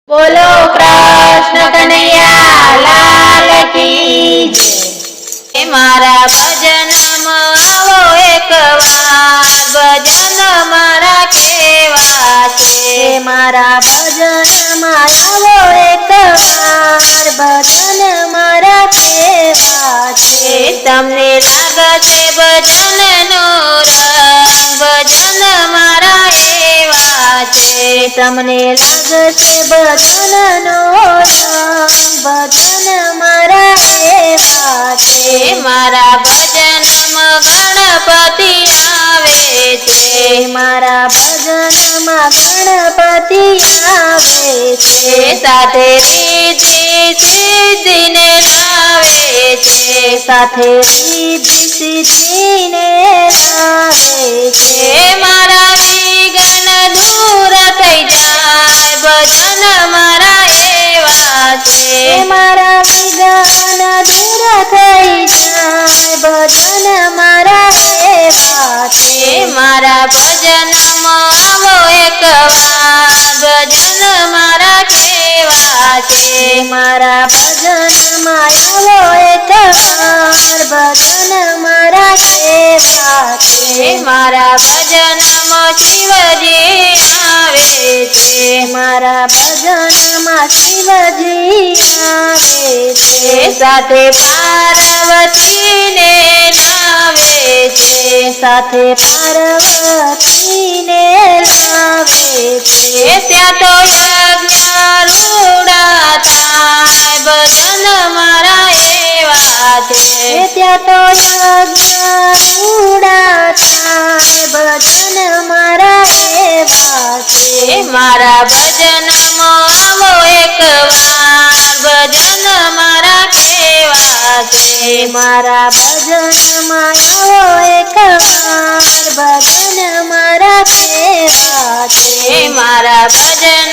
बोलो कृष्ण कन्हैया लाल की जय। मारा भजन आवो एक बार, भजन मारा केवा छे। मारा भजन आवो एक बार, भजन मारा केवा छे। तमने लागशे भजन नो रंग, भजन मारा एवा छे। तमने लागशे भजन नो रंग, भजन मारा एवा छे। मारा भजन गणपति आवे छे। मारा भजन गणपति आवे छे। साथे रिद्धि सिद्धि ने लावे छे। साथे रिद्धि सिद्धि ने लावे छे। मारा विघ्न दूर थई जाय, भजन मारा एवा छे। मारा विघ्न दूर थई जाय, भजन मारा एवा छे। मारा भजन आवो एक बार, भजन मारा केवा छे। मारा भजन आवो एक बार, भजन मारा केवा छे। मारा भजन शिवजी आवे छे। मारा भजन शिवजी आवे छे। साथे पार्वती ने लावे छे। साथे पार्वती ने लावे छे। त्या तो यज्ञ रूड़ा थाय, भजन मारा एवा छे। त्या तो यज्ञ रूड़ा थाय, भजन मारा एवा छे। मारा भजन आवो एक बार, भजन मारा केवा छे। मारा भजन आवो एक बार, भजन मारा केवा छे। मारा भजन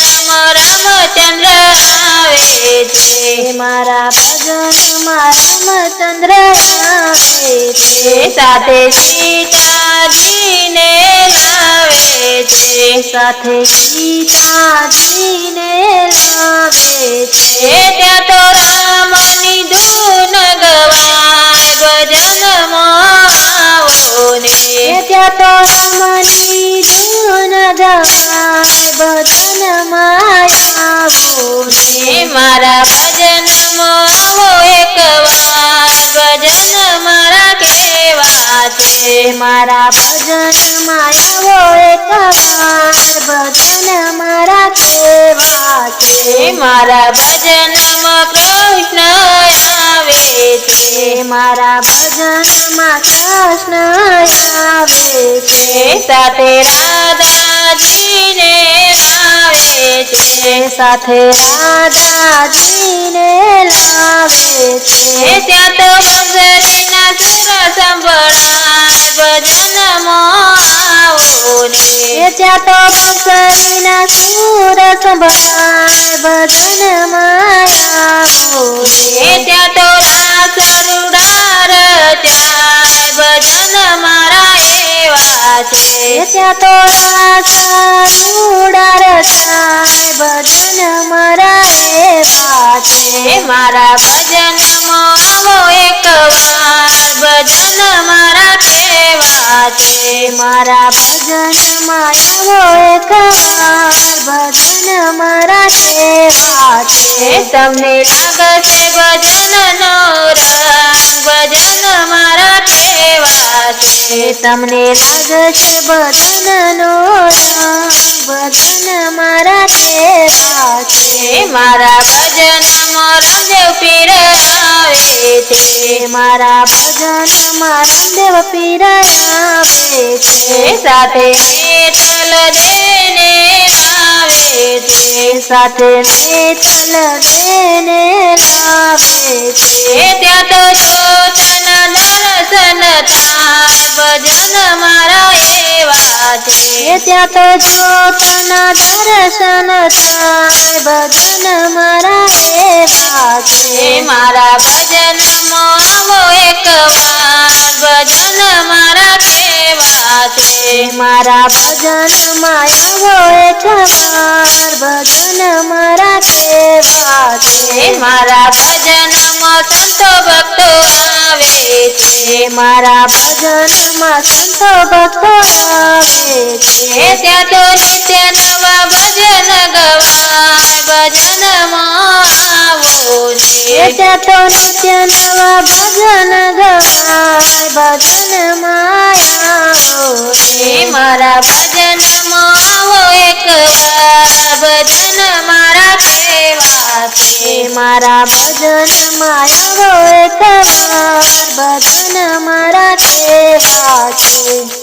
रामचंद्र आवे छे। मारा भजन रामचंद्र आवे छे। साथे सीताजी ने लावे छे। साथे सीताजी ने लावे छे। त्या तो रामनी धून गवाय, भजन आवो ने। त्या तो रामनी धून गवाय, भजन मायावो ने। मारा भजन आवो एक बार, भजन मारा केवा छे। मारा भजन आवो एक बार, भजन मारा केवा छे। मारा भजन कृष्ण आवे छे। मारा भजन कृष्ण आवे छे। साथे राधाजी ने लावे छे। साथे राधाजी ने लावे छे। त्या तो बंसरीना सुर संभळाय, भजन आवो ने। त्या तो बंसरीना सूर संभळाय, भजन मायावो ने। त्या तो रास रूढार जाय, भजन मारा एवा छे। त्या तो रास रूढार जाय, भजन मारा एवा छे। मारा भजन आवो एक बार, भजन मारा केवा छे। मारा भजन आवो एक बार, भजन मारा केवा छे। तमने लागशे भजन नो रंग, भजन मारा केवा छे। तमने लागशे भजन नो रंग, भजन मारा केवा छे। मारा भजन रामदेव पीर आवे छे। मारा भजन रामदेव पीर आवे छे। साथे હેતલ દેને લાવે છે। साथे હેતલ દેને લાવે છે। ત્યાં તો જ્યોતના દર્શન થાય, ભજન મારા એવા છે। ત્યાં તો જ્યોતના દર્શન થાય, ભજન મારા એવા છે। મારા ભજનમાં આવો એક વાર, ભજન મારા કેવા કેવા છે મારા ભજનમાં આવો એકવાર ભજન મારા કેવા છે મારા ભજનમાં સંતો ભક્તો આવે છે મારા ભજનમાં સંતો ભક્તો આવે છે ત્યાં તો નિત્ય નવા ભજન ગવાય ભજનમાં આવો ને ત્યાં તો નિત્ય નવા ભજન ગવાય ભજનમાં આવો રે મારા ભજનમાં આવો એકવાર ભજન મારા કેવા છે મારા ભજનમાં આવો એકવાર ભજન મારા કેવા છે